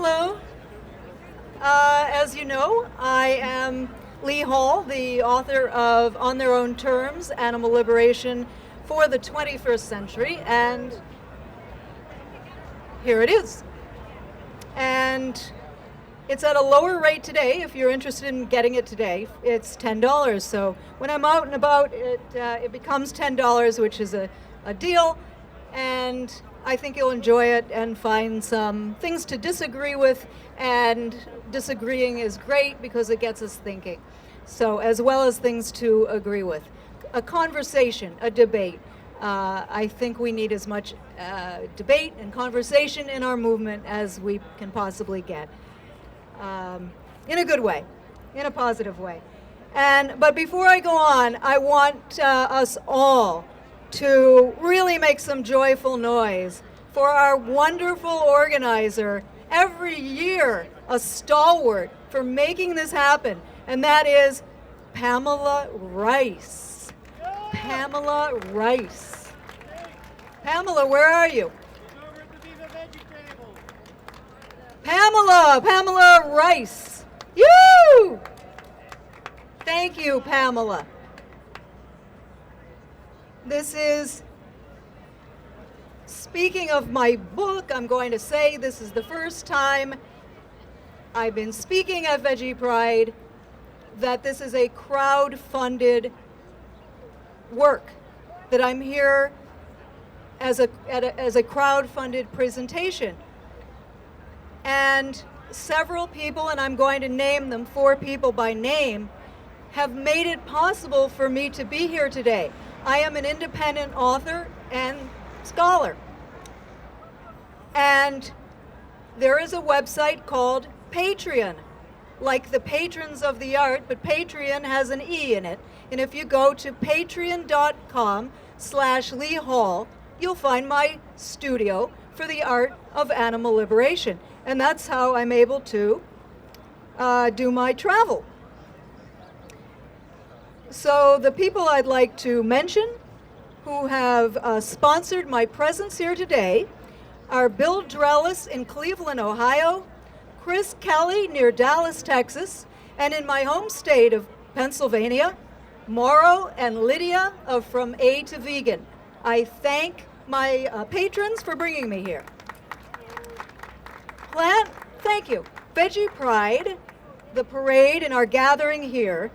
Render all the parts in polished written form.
Hello. As you know, I am Lee Hall, the author of On Their Own Terms, Animal Liberation for the 21st Century, and here it is. And it's at a lower rate today. If you're interested in getting it today, it's $10. So when I'm out and about, it becomes $10, which is a deal. And I think you'll enjoy it and find some things to disagree with. And disagreeing is great because it gets us thinking. So as well as things to agree with. A conversation, a debate. I think we need as much debate and conversation in our movement as we can possibly get. In a good way, in a positive way. But before I go on, I want us all to really make some joyful noise for our wonderful organizer, every year a stalwart for making this happen, and that is Pamela Rice. Pamela Rice. Pamela, where are you? Pamela Rice. You! Thank you, Pamela. This is, speaking of my book, I'm going to say this is the first time I've been speaking at Veggie Pride, that this is a crowd-funded work, that I'm here as a crowd-funded presentation. And several people, and I'm going to name them, 4 people by name, have made it possible for me to be here today. I am an independent author and scholar. And there is a website called Patreon, like the patrons of the art, but Patreon has an E in it. And if you go to patreon.com/Lee Hall, you'll find my studio for the art of animal liberation. And that's how I'm able to do my travel. So the people I'd like to mention who have sponsored my presence here today are Bill Drelis in Cleveland, Ohio, Chris Kelly near Dallas, Texas, and in my home state of Pennsylvania, Mauro and Lydia of From A to Vegan. I thank my patrons for bringing me here. Thank you. Veggie Pride, the parade and our gathering here,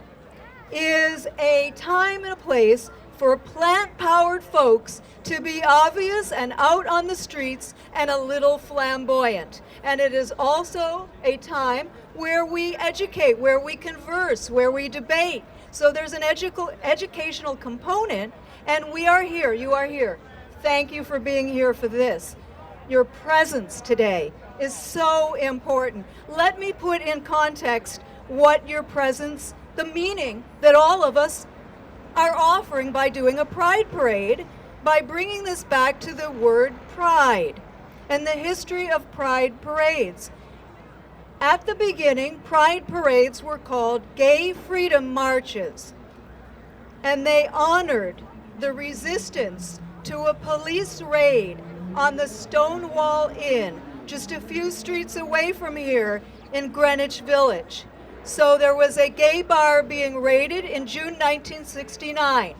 is a time and a place for plant-powered folks to be obvious and out on the streets and a little flamboyant. And it is also a time where we educate, where we converse, where we debate. So there's an educational component, and we are here, you are here. Thank you for being here for this. Your presence today is so important. Let me put in context what your presence, the meaning that all of us are offering by doing a pride parade, by bringing this back to the word pride and the history of pride parades. At the beginning, pride parades were called gay freedom marches, and they honored the resistance to a police raid on the Stonewall Inn, just a few streets away from here in Greenwich Village. So there was a gay bar being raided in June 1969,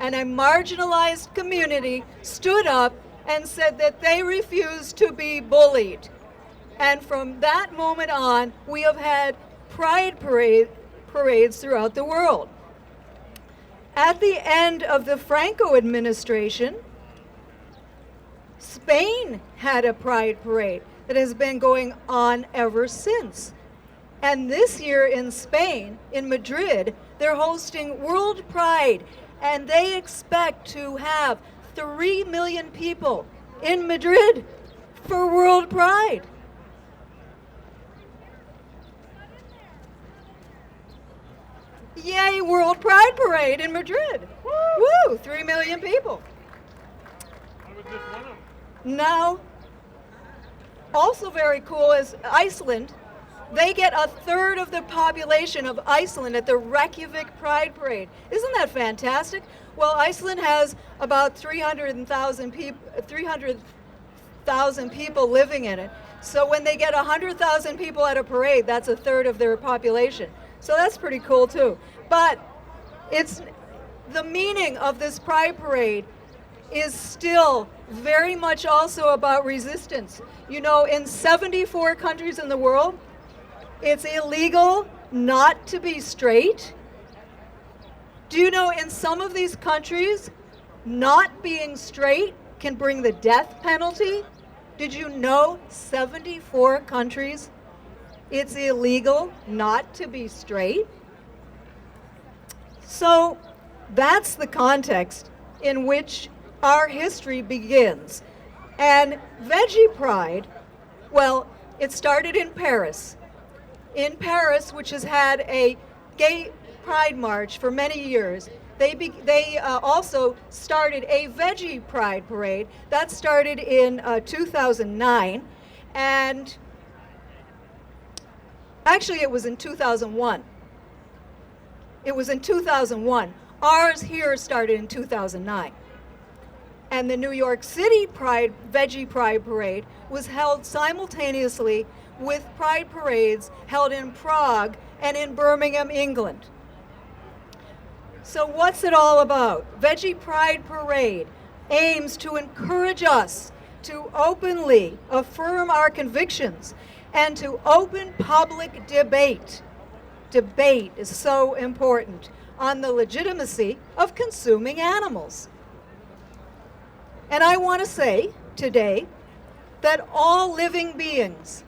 and a marginalized community stood up and said that they refused to be bullied. And from that moment on, we have had pride parades throughout the world. At the end of the Franco administration, Spain had a pride parade that has been going on ever since. And this year in Spain, in Madrid, they're hosting World Pride, and they expect to have 3 million people in Madrid for World Pride. Yay, World Pride Parade in Madrid. Woo! 3 million people. I was just one of them. Now, also very cool is Iceland. They get 1/3 of the population of Iceland at the Reykjavik Pride Parade. Isn't that fantastic? Well, Iceland has about 300,000 people living in it. So when they get 100,000 people at a parade, that's a third of their population. So that's pretty cool too. But it's the meaning of this Pride Parade is still very much also about resistance. You know, in 74 countries in the world, it's illegal not to be straight. Do you know in some of these countries, not being straight can bring the death penalty? Did you know 74 countries, it's illegal not to be straight? So that's the context in which our history begins. And Veggie Pride, well, it started in Paris. In Paris, which has had a gay pride march for many years, they also started a Veggie Pride parade. That started in 2009, and actually it was in 2001. It was in 2001. Ours here started in 2009. And the New York City Veggie Pride Parade was held simultaneously with pride parades held in Prague and in Birmingham, England. So what's it all about? Veggie Pride Parade aims to encourage us to openly affirm our convictions and to open public debate. Debate is so important on the legitimacy of consuming animals. And I want to say today that all living beings,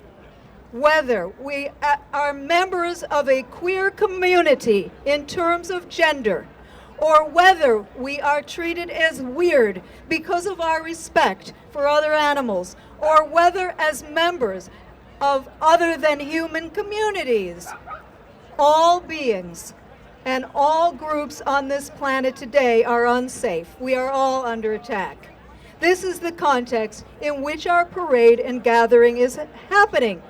whether we are members of a queer community in terms of gender, or whether we are treated as weird because of our respect for other animals, or whether as members of other than human communities, all beings and all groups on this planet today are unsafe. We are all under attack. This is the context in which our parade and gathering is happening.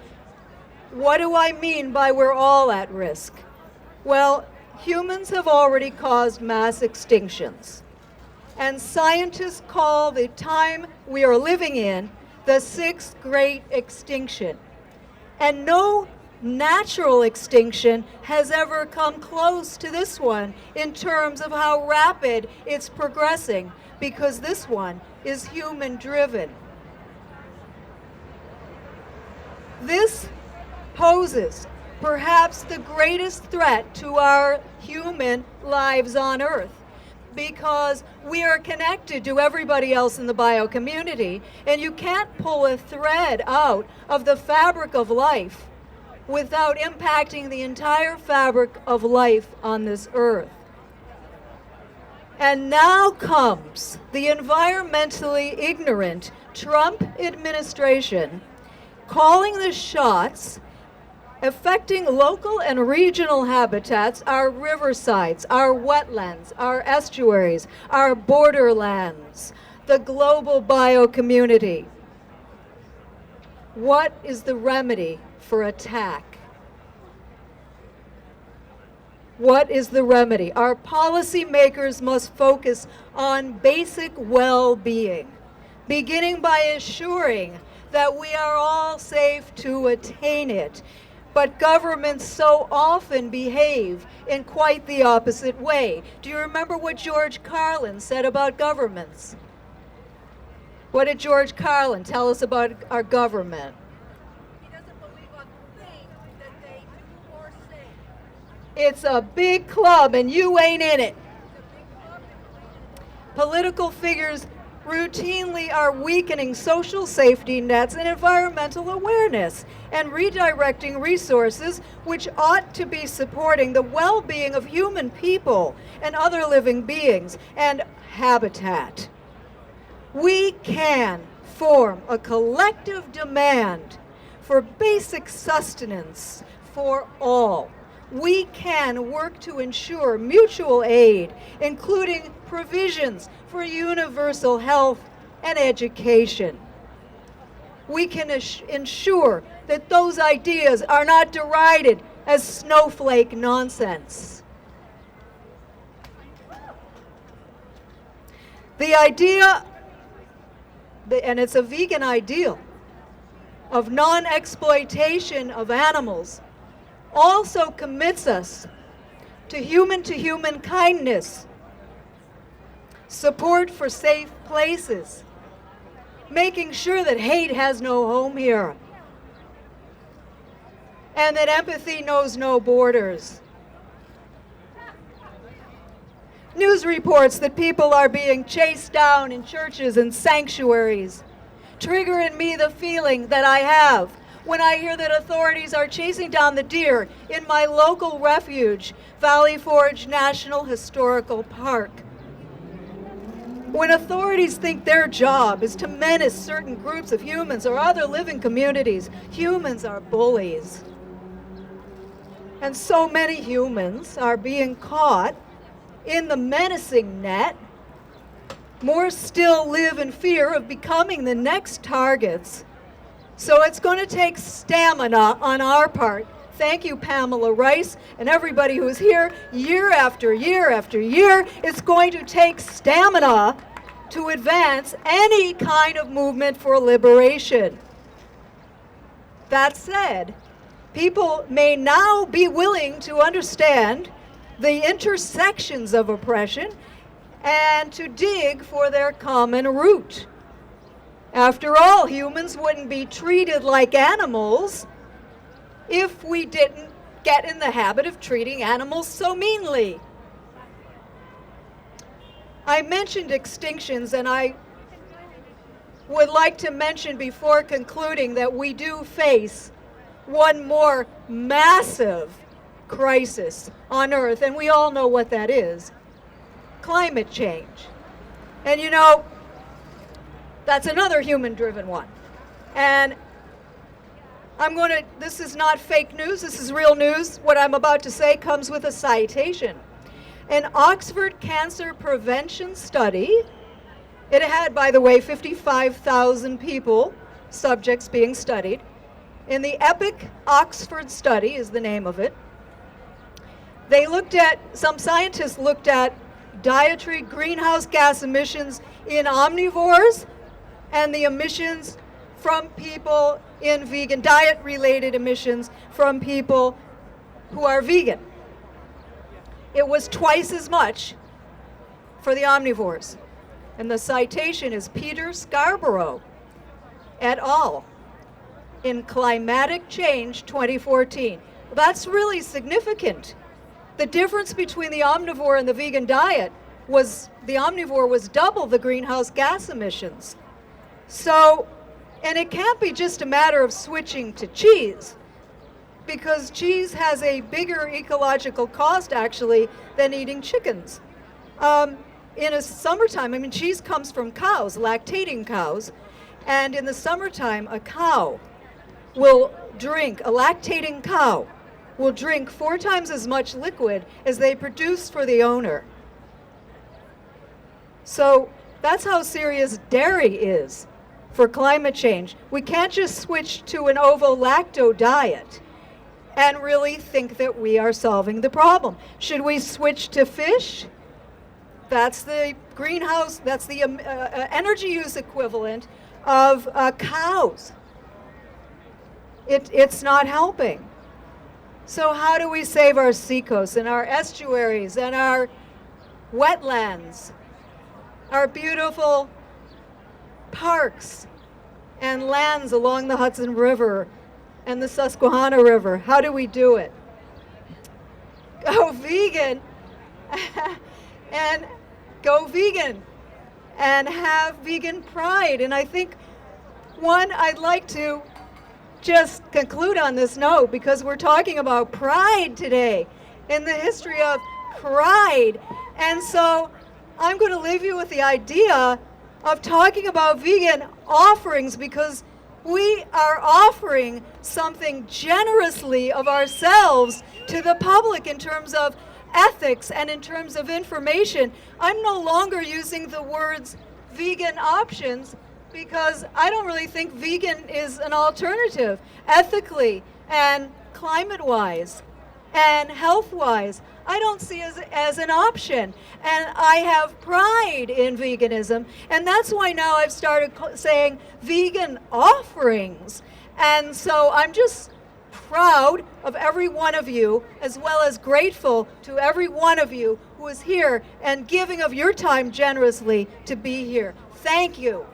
What do I mean by we're all at risk? Well, humans have already caused mass extinctions. And scientists call the time we are living in the sixth great extinction. And no natural extinction has ever come close to this one in terms of how rapid it's progressing, because this one is human-driven. This poses perhaps the greatest threat to our human lives on Earth, because we are connected to everybody else in the bio community, and you can't pull a thread out of the fabric of life without impacting the entire fabric of life on this Earth. And now comes the environmentally ignorant Trump administration calling the shots, affecting local and regional habitats, our riversides, our wetlands, our estuaries, our borderlands, the global biocommunity. What is the remedy for attack? What is the remedy? Our policymakers must focus on basic well-being, beginning by assuring that we are all safe to attain it. But governments so often behave in quite the opposite way. Do you remember what George Carlin said about governments? What did George Carlin tell us about our government? He doesn't believe a thing that they do or say. It's a big club and you ain't in it. Political figures routinely are weakening social safety nets and environmental awareness and redirecting resources which ought to be supporting the well-being of human people and other living beings and habitat. We can form a collective demand for basic sustenance for all. We can work to ensure mutual aid, including provisions for universal health and education. We can ensure that those ideas are not derided as snowflake nonsense. The idea, and it's a vegan ideal, of non-exploitation of animals also commits us to human kindness, support for safe places, making sure that hate has no home here, and that empathy knows no borders. News reports that people are being chased down in churches and sanctuaries trigger in me the feeling that I have when I hear that authorities are chasing down the deer in my local refuge, Valley Forge National Historical Park. When authorities think their job is to menace certain groups of humans or other living communities, humans are bullies. And so many humans are being caught in the menacing net. More still live in fear of becoming the next targets. So it's going to take stamina on our part. Thank you, Pamela Rice, and everybody who is here year after year after year. It's going to take stamina to advance any kind of movement for liberation. That said, people may now be willing to understand the intersections of oppression and to dig for their common root. After all, humans wouldn't be treated like animals if we didn't get in the habit of treating animals so meanly. I mentioned extinctions, and I would like to mention before concluding that we do face one more massive crisis on Earth, and we all know what that is: climate change. And you know, that's another human-driven one. And this is not fake news, this is real news. What I'm about to say comes with a citation. An Oxford cancer prevention study, it had, by the way, 55,000 people, subjects being studied. In the EPIC Oxford study is the name of it. Some scientists looked at dietary greenhouse gas emissions in omnivores and the emissions from people in vegan, diet-related emissions from people who are vegan. It was twice as much for the omnivores. And the citation is Peter Scarborough et al. In Climatic Change 2014. That's really significant. The difference between the omnivore and the vegan diet was the omnivore was double the greenhouse gas emissions. So, and it can't be just a matter of switching to cheese, because cheese has a bigger ecological cost actually than eating chickens. In a summertime, I mean, cheese comes from cows, lactating cows, and in the summertime, a lactating cow will drink 4 times as much liquid as they produce for the owner. So that's how serious dairy is for climate change. We can't just switch to an ovo-lacto diet and really think that we are solving the problem. Should we switch to fish? That's the greenhouse, that's the energy use equivalent of cows. It's not helping. So how do we save our seacoasts and our estuaries and our wetlands, our beautiful parks and lands along the Hudson River and the Susquehanna River? How do we do it? Go vegan and go vegan and have vegan pride. And I think I'd like to just conclude on this note, because we're talking about pride today in the history of pride. And so I'm going to leave you with the idea of talking about vegan offerings, because we are offering something generously of ourselves to the public in terms of ethics and in terms of information. I'm no longer using the words vegan options, because I don't really think vegan is an alternative ethically and climate-wise and health-wise. I don't see it as an option. And I have pride in veganism, and that's why now I've started saying vegan offerings. And so I'm just proud of every one of you, as well as grateful to every one of you who is here and giving of your time generously to be here. Thank you.